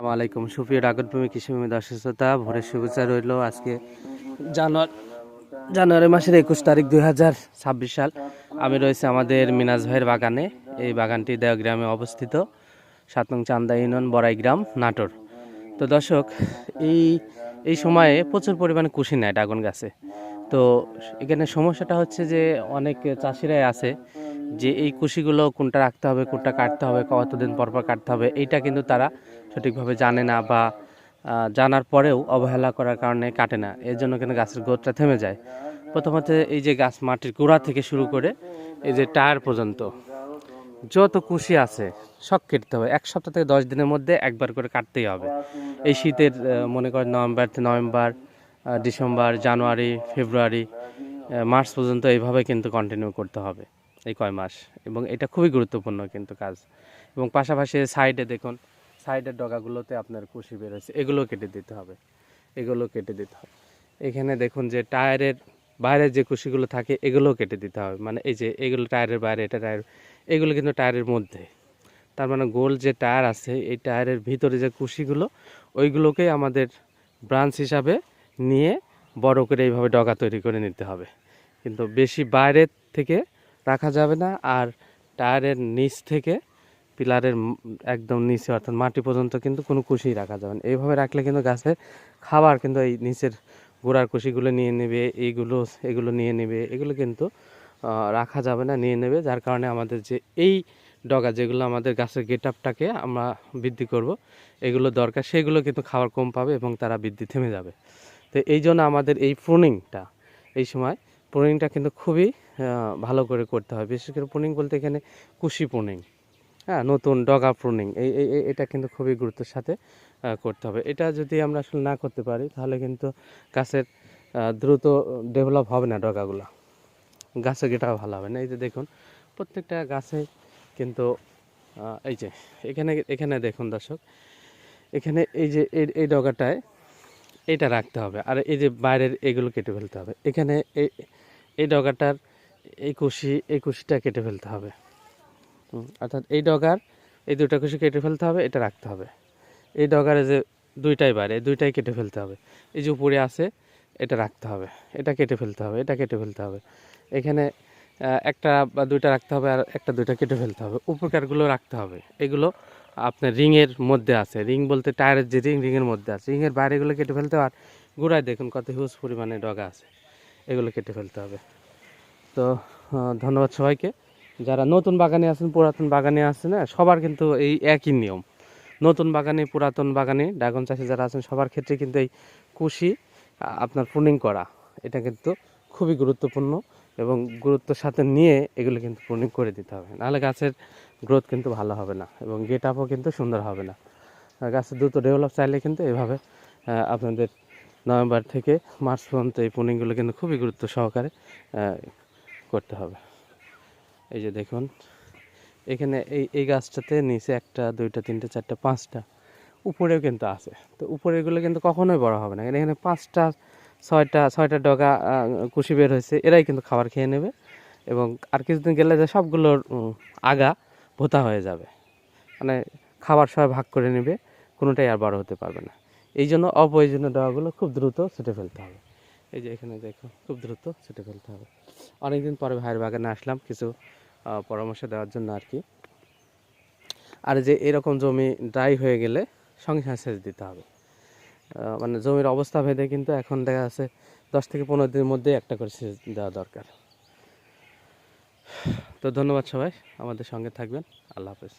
আসসালামাইকুম সুপ্রিয় ডাকটভূমি কৃষিভূমি দর্শক শ্রোতা, ভোরের শুভেচ্ছা রইল। আজকে জানুয়ারি মাসের 21 তারিখ 2026 সাল। আমি রয়েছে আমাদের মিনাজ ভাইয়ের বাগানে। এই বাগানটি দেওগ্রামে অবস্থিত, 7 নং চান্দা ইউনিয়ন, বড়াই গ্রাম, নাটোর। তো দর্শক, এই এই সময়ে প্রচুর পরিমাণে কুশি নেয় ড্রাগন গাছে। তো এখানে সমস্যাটা হচ্ছে যে অনেক চাষিরাই আছে যে এই কুশিগুলো কোনটা রাখতে হবে, কোনটা কাটতে হবে, কতদিন পর পর কাটতে হবে, এইটা কিন্তু তারা সঠিকভাবে জানে না, বা জানার পরেও অবহেলা করার কারণে কাটে না। এর জন্য কিন্তু গাছের গ্রোথটা থেমে যায়। প্রথমত এই যে গাছ মাটির গোড়া থেকে শুরু করে এই যে টায়ার পর্যন্ত যত কুশি আছে সব কেটতে হবে। 1 সপ্তাহ থেকে 10 দিনের মধ্যে একবার করে কাটতেই হবে। এই শীতের মনে করেন নভেম্বর, ডিসেম্বর, জানুয়ারি, ফেব্রুয়ারি, মার্চ পর্যন্ত এইভাবে কিন্তু কন্টিনিউ করতে হবে, এই কয় মাস। এবং এটা খুবই গুরুত্বপূর্ণ কিন্তু কাজ। এবং পাশাপাশি সাইডে দেখুন, সাইডের ডগাগুলোতে আপনার কুশি বেরোচ্ছে, এগুলো কেটে দিতে হবে, এগুলো কেটে দিতে হবে। এখানে দেখুন যে টায়ারের বাইরে যে কুশিগুলো থাকে এগুলোও কেটে দিতে হবে। মানে এই যে এগুলো টায়ারের বাইরে, এটা টায়ার, এগুলো কিন্তু টায়ারের মধ্যে। তার মানে গোল যে টায়ার আছে, এই টায়ারের ভিতরে যে কুশিগুলো, ওইগুলোকেই আমাদের ব্রাঞ্চ হিসাবে নিয়ে বড় করে এইভাবে ডগা তৈরি করে নিতে হবে। কিন্তু বেশি বাইরের থেকে রাখা যাবে না, আর টায়ারের নিচ থেকে পিলারের একদম নিচে অর্থাৎ মাটি পর্যন্ত কিন্তু কোনো কুশি রাখা যাবে না। এইভাবে রাখলে কিন্তু গাছের খাবার কিন্তু এই নিচের গোড়ার কুশিগুলো নিয়ে নেবে, এগুলো নিয়ে নেবে, এগুলো কিন্তু রাখা যাবে না, নিয়ে নেবে। যার কারণে আমাদের যে এই ডগা যেগুলো আমাদের গাছের গেট আপটাকে আমরা বৃদ্ধি করব, এগুলো দরকার, সেগুলো কিন্তু খাবার কম পাবে এবং তারা বৃদ্ধি থেমে যাবে। তো এই জন্য আমাদের এই প্রুনিংটা, এই সময় প্রুনিংটা কিন্তু খুবই ভালো করে করতে হয়। বিশেষ করে প্রুনিং বলতে এখানে কুশি প্রুনিং, হ্যাঁ, নতুন ডগা প্রুনিং, এটা কিন্তু খুবই গুরুত্বের সাথে করতে হবে। এটা যদি আমরা আসলে না করতে পারি তাহলে কিন্তু গাছের দ্রুত ডেভেলপ হবে না, ডগাগুলো গাছের গেটাও ভালো হবে না। এই যে দেখুন প্রত্যেকটা গাছে কিন্তু এই যে এখানে এখানে দেখুন দর্শক, এখানে এই যে এই ডগাটায় এটা রাখতে হবে, আর এই যে বাইরের এগুলো কেটে ফেলতে হবে। এখানে এই ডগাটার এই কুশিটা কেটে ফেলতে হবে। অর্থাৎ এই ডগার এই দুটা কুশি কেটে ফেলতে হবে, এটা রাখতে হবে। এই ডগারে যে দুইটাই বাইরে, দুইটাই কেটে ফেলতে হবে। এই যে উপরে আছে এটা রাখতে হবে, এটা কেটে ফেলতে হবে, এটা কেটে ফেলতে হবে। এখানে একটা বা দুইটা রাখতে হবে, আর একটা দুইটা কেটে ফেলতে হবে। উপকারগুলো রাখতে হবে। এগুলো আপনার রিংয়ের মধ্যে আছে, রিং বলতে টায়ারের যে রিংয়ের মধ্যে আছে, রিংয়ের বাইরেগুলো কেটে ফেলতে হবে। আর গোড়ায় দেখুন কত হিউজ পরিমাণে ডগা আছে, এগুলো কেটে ফেলতে হবে। তো ধন্যবাদ সবাইকে। যারা নতুন বাগানে আছেন, পুরাতন বাগানে আছেন, না সবার কিন্তু এই একই নিয়ম। নতুন বাগানে, পুরাতন বাগানে ড্রাগন চাষি যারা আছেন সবার ক্ষেত্রে কিন্তু এই কুশি আপনার প্রুনিং করা, এটা কিন্তু খুবই গুরুত্বপূর্ণ। এবং গুরুত্বের সাথে নিয়ে এগুলো কিন্তু প্রুনিং করে দিতে হবে, নাহলে গাছের গ্রোথ কিন্তু ভালো হবে না এবং গেট আপও কিন্তু সুন্দর হবে না। গাছের দ্রুত ডেভেলপ চাইলে কিন্তু এভাবে আপনাদের নভেম্বর থেকে মার্চ পর্যন্ত এই প্রুনিংগুলো কিন্তু খুবই গুরুত্ব সহকারে করতে হবে। এই যে দেখুন এখানে এই গাছটাতে নিচে 1, 2, 3, 4, 5টা, উপরেও কিন্তু আছে। তো উপরেগুলো কিন্তু কখনোই বড় হবে না। এখানে 5টা 6টা ডগা কুশি বের হয়েছে, এরাই কিন্তু খাবার খেয়ে নেবে এবং আর কিছুদিন গেলে যে সবগুলোর আগা ভোতা হয়ে যাবে, মানে খাবার সবাই ভাগ করে নেবে, কোনোটাই আর বড় হতে পারবে না। এই জন্য অপ্রয়োজনীয় ডগাগুলো খুব দ্রুত ছেটে ফেলতে হবে। এই যে এখানে দেখো খুব দ্রুত ছেটে ফেলতে হবে। অনেকদিন পরে ভাইয়ের বাগানে আসলাম কিছু পরামর্শ দেওয়ার জন্য আর কি। আর যে এরকম জমি ড্রাই হয়ে গেলে সঙ্গে সঙ্গে সেচ দিতে হবে। মানে জমির অবস্থা ভেদে কিন্তু এখন দেখা যাচ্ছে 10 থেকে 15 দিনের মধ্যে একটা করে সেচ দেওয়া দরকার। তো ধন্যবাদ সবাই, আমাদের সঙ্গে থাকবেন। আল্লাহ হাফেজ।